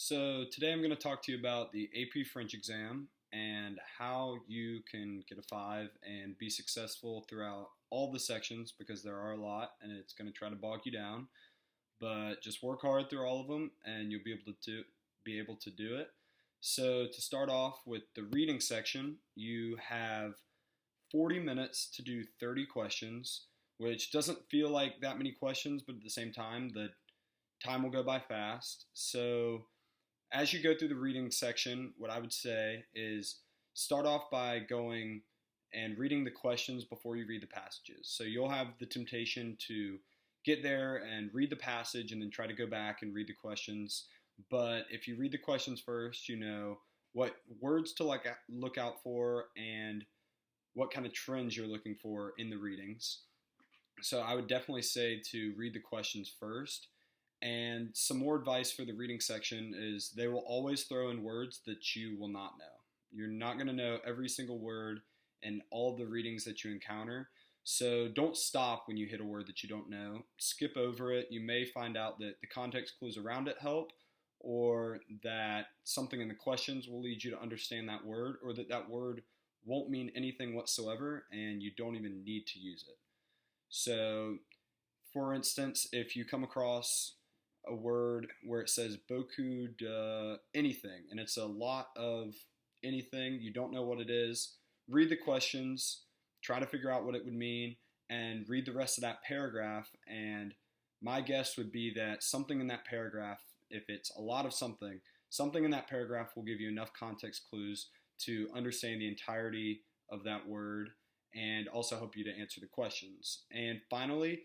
So today I'm going to talk to you about the AP French exam and how you can get a 5 and be successful throughout all the sections because there are a lot and it's going to try to bog you down. But just work hard through all of them and you'll be able to do it. So to start off with the reading section, you have 40 minutes to do 30 questions, which doesn't feel like that many questions, but at the same time, the time will go by fast. So as you go through the reading section, what I would say is start off by going and reading the questions before you read the passages. So you'll have the temptation to get there and read the passage and then try to go back and read the questions. But if you read the questions first, you know what words to look out for and what kind of trends you're looking for in the readings. So I would definitely say to read the questions first. And some more advice for the reading section is they will always throw in words that you will not know. You're not going to know every single word in all the readings that you encounter. So don't stop when you hit a word that you don't know. Skip over it. You may find out that the context clues around it help, or that something in the questions will lead you to understand that word, or that that word won't mean anything whatsoever and you don't even need to use it. So, for instance, if you come across a word where it says beaucoup de anything, and it's a lot of anything, you don't know what it is, read the questions, try to figure out what it would mean, and read the rest of that paragraph. And my guess would be that something in that paragraph, if it's a lot of something in that paragraph will give you enough context clues to understand the entirety of that word and also help you to answer the questions. And finally,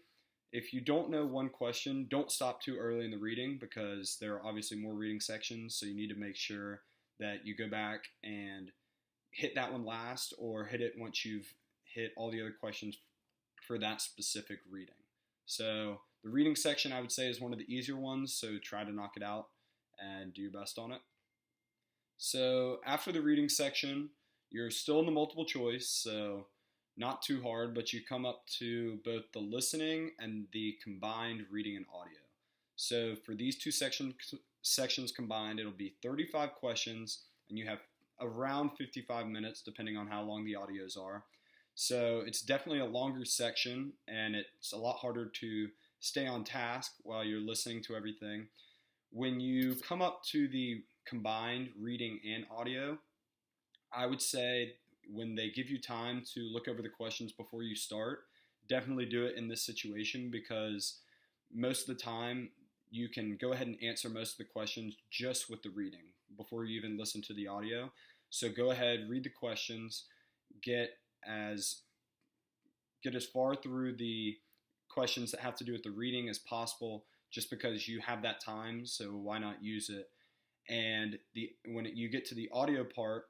if you don't know one question, don't stop too early in the reading because there are obviously more reading sections, so you need to make sure that you go back and hit that one last or hit it once you've hit all the other questions for that specific reading. So the reading section I would say is one of the easier ones, so try to knock it out and do your best on it. So after the reading section, you're still in the multiple choice, so not too hard, but you come up to both the listening and the combined reading and audio. So for these two sections combined, it'll be 35 questions, and you have around 55 minutes, depending on how long the audios are. So it's definitely a longer section, and it's a lot harder to stay on task while you're listening to everything. When you come up to the combined reading and audio, I would say when they give you time to look over the questions before you start, definitely do it in this situation because most of the time you can go ahead and answer most of the questions just with the reading before you even listen to the audio. So go ahead, read the questions, get as far through the questions that have to do with the reading as possible just because you have that time, so why not use it? And when you get to the audio part,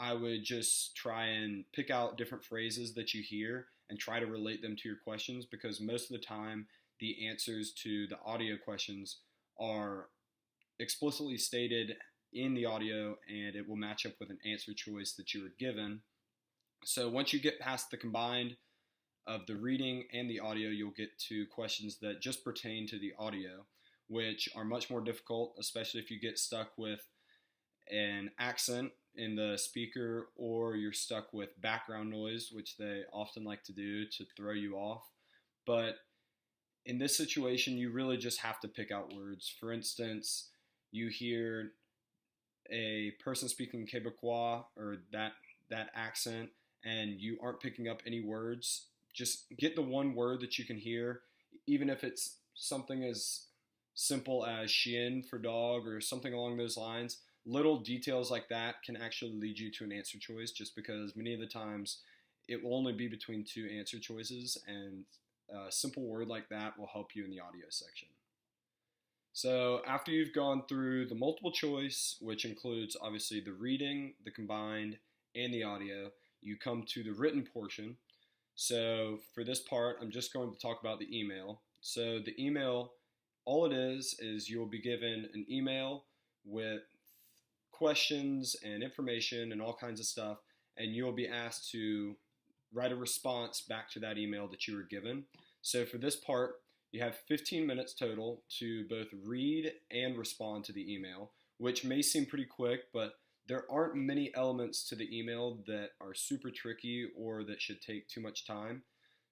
I would just try and pick out different phrases that you hear and try to relate them to your questions because most of the time the answers to the audio questions are explicitly stated in the audio and it will match up with an answer choice that you were given. So once you get past the combined of the reading and the audio, you'll get to questions that just pertain to the audio, which are much more difficult, especially if you get stuck with an accent in the speaker or you're stuck with background noise, which they often like to do to throw you off. But in this situation, you really just have to pick out words. For instance, you hear a person speaking Quebecois or that accent and you aren't picking up any words, just get the one word that you can hear, even if it's something as simple as chien for dog or something along those lines. Little details like that can actually lead you to an answer choice just because many of the times it will only be between two answer choices and a simple word like that will help you in the audio section. So after you've gone through the multiple choice, which includes obviously the reading, the combined, and the audio, you come to the written portion. So for this part, I'm just going to talk about the email. So the email, all it is you'll be given an email with questions and information and all kinds of stuff, and you'll be asked to write a response back to that email that you were given. So for this part, you have 15 minutes total to both read and respond to the email, which may seem pretty quick, but there aren't many elements to the email that are super tricky or that should take too much time.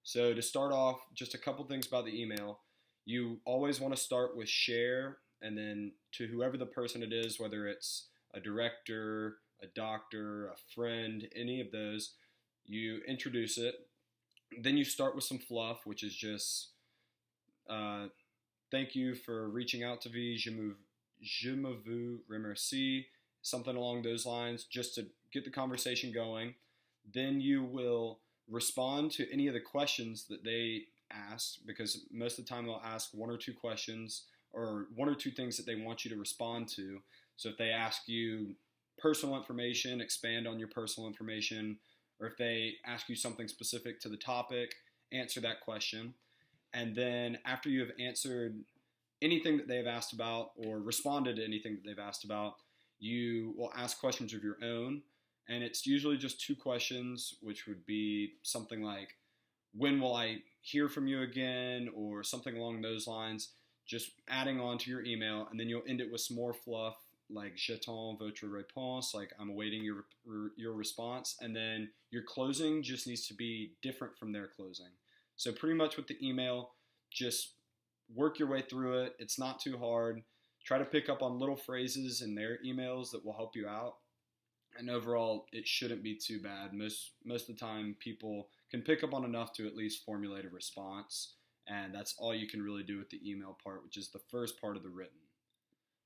So to start off, just a couple things about the email. You always want to start with share, and then to whoever the person it is, whether it's a director, a doctor, a friend, any of those, you introduce it. Then you start with some fluff, which is just uh, thank you for reaching out to me. Je me vous remercie, something along those lines, just to get the conversation going. Then you will respond to any of the questions that they ask, because most of the time they'll ask one or two questions or one or two things that they want you to respond to. So if they ask you personal information, expand on your personal information, or if they ask you something specific to the topic, answer that question. And then after you have answered anything that they've asked about or responded to anything that they've asked about, you will ask questions of your own. And it's usually just two questions, which would be something like, when will I hear from you again? Or something along those lines, just adding on to your email. And then you'll end it with some more fluff, like j'attends votre réponse, like I'm awaiting your response. And then your closing just needs to be different from their closing. So pretty much with the email, just work your way through it. It's not too hard. Try to pick up on little phrases in their emails that will help you out. And overall, it shouldn't be too bad. Most of the time, people can pick up on enough to at least formulate a response. And that's all you can really do with the email part, which is the first part of the written.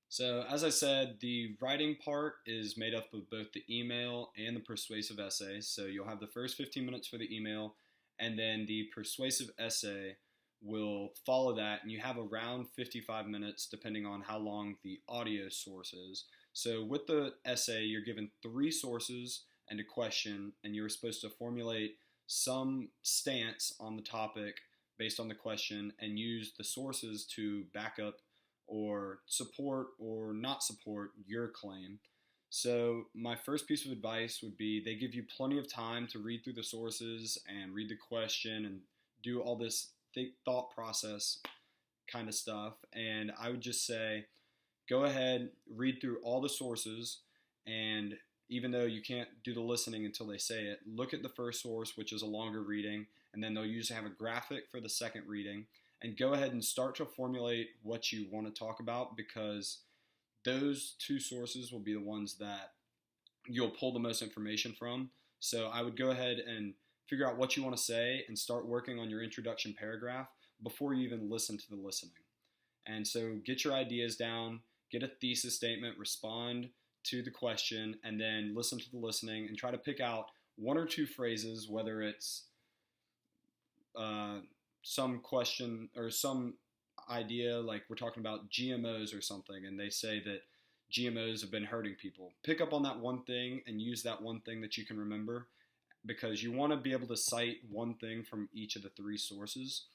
So as I said, the writing part is made up of both the email and the persuasive essay. So you'll have the first 15 minutes for the email, and then the persuasive essay will follow that, and you have around 55 minutes depending on how long the audio source is. So with the essay, you're given 3 sources and a question, and you're supposed to formulate some stance on the topic based on the question and use the sources to back up or support or not support your claim. So my first piece of advice would be they give you plenty of time to read through the sources and read the question and do all this thought process kind of stuff. And I would just say, go ahead, read through all the sources, and even though you can't do the listening until they say it, look at the first source, which is a longer reading, and then they'll usually have a graphic for the second reading, and go ahead and start to formulate what you want to talk about, because those 2 sources will be the ones that you'll pull the most information from. So I would go ahead and figure out what you want to say and start working on your introduction paragraph before you even listen to the listening. And so get your ideas down, get a thesis statement, respond to the question, and then listen to the listening and try to pick out 1 or 2 phrases, whether it's some question or some idea, like we're talking about GMOs or something, and they say that GMOs have been hurting people. Pick up on that one thing and use that one thing that you can remember, because you want to be able to cite one thing from each of the 3 sources.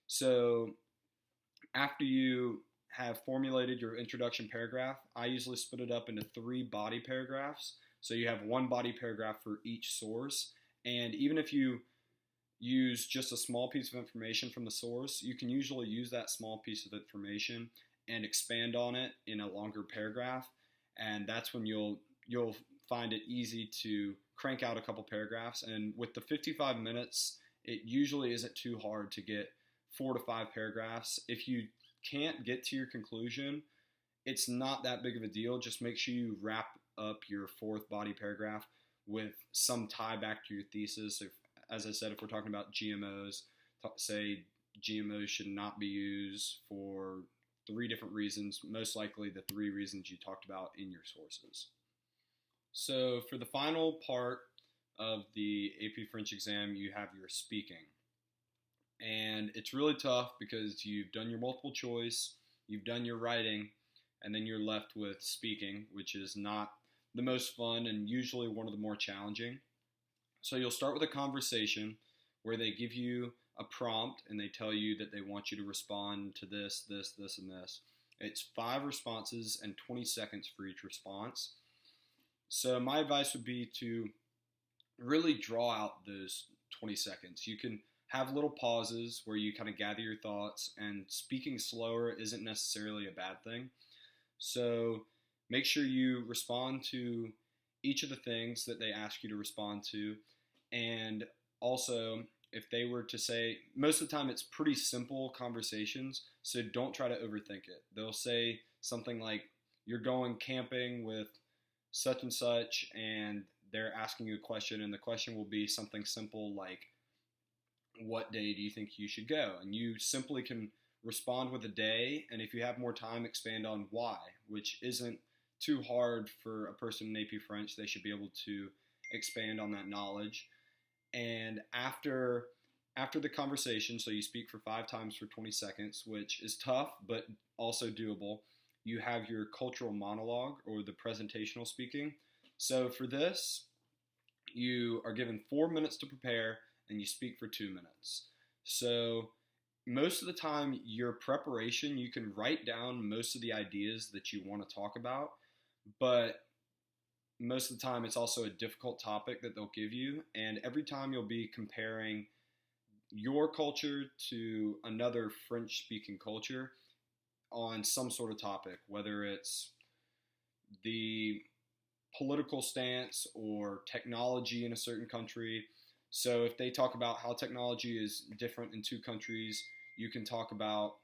So after you have formulated your introduction paragraph, I usually split it up into 3 body paragraphs. So you have 1 body paragraph for each source. And even if you use just a small piece of information from the source, you can usually use that small piece of information and expand on it in a longer paragraph. And that's when you'll find it easy to crank out a couple paragraphs. And with the 55 minutes, it usually isn't too hard to get 4 to 5 paragraphs. If you can't get to your conclusion, it's not that big of a deal. Just make sure you wrap up your 4th body paragraph with some tie back to your thesis. As I said, if we're talking about GMOs, say GMOs should not be used for 3 different reasons, most likely the 3 reasons you talked about in your sources. So for the final part of the AP French exam, you have your speaking. And it's really tough because you've done your multiple choice, you've done your writing, and then you're left with speaking, which is not the most fun and usually one of the more challenging. So you'll start with a conversation where they give you a prompt and they tell you that they want you to respond to this, this, this, and this. It's 5 responses and 20 seconds for each response. So my advice would be to really draw out those 20 seconds. You can have little pauses where you kind of gather your thoughts, and speaking slower isn't necessarily a bad thing. So make sure you respond to each of the things that they ask you to respond to. And also, if they were to say, most of the time it's pretty simple conversations, so don't try to overthink it. They'll say something like, you're going camping with such and such, and they're asking you a question, and the question will be something simple like, what day do you think you should go? And you simply can respond with a day, and if you have more time, expand on why, which isn't too hard for a person in AP French. They should be able to expand on that knowledge. And after the conversation, so you speak for 5 times for 20 seconds, which is tough but also doable. You have your cultural monologue, or the presentational speaking. So for this, you are given 4 minutes to prepare, and you speak for 2 minutes. So most of the time, your preparation, you can write down most of the ideas that you want to talk about, but most of the time it's also a difficult topic that they'll give you, and every time you'll be comparing your culture to another French-speaking culture on some sort of topic, whether it's the political stance or technology in a certain country. So if they talk about how technology is different in 2 countries, you can talk about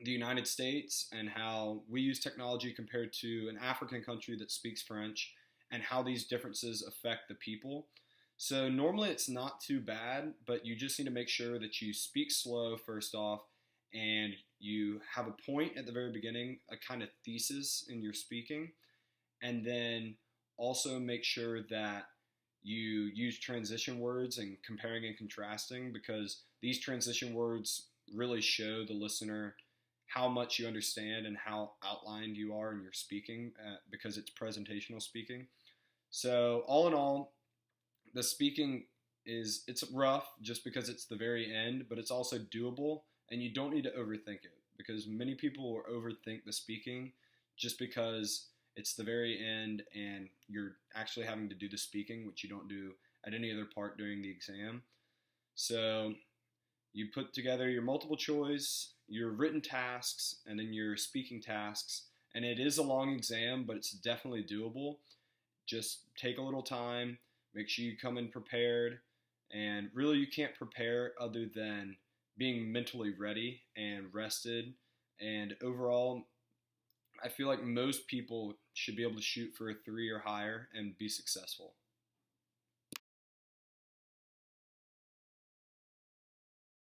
the United States and how we use technology compared to an African country that speaks French, and how these differences affect the people. So normally it's not too bad, but you just need to make sure that you speak slow first off, and you have a point at the very beginning, a kind of thesis in your speaking, and then also make sure that you use transition words and comparing and contrasting, because these transition words really show the listener how much you understand and how outlined you are in your speaking, because it's presentational speaking. So all in all, the speaking it's rough just because it's the very end, but it's also doable, and you don't need to overthink it, because many people will overthink the speaking just because it's the very end and you're actually having to do the speaking, which you don't do at any other part during the exam. So you put together your multiple choice, your written tasks, and then your speaking tasks. And it is a long exam, but it's definitely doable. Just take a little time, make sure you come in prepared, and really you can't prepare other than being mentally ready and rested. And overall, I feel like most people should be able to shoot for a 3 or higher and be successful.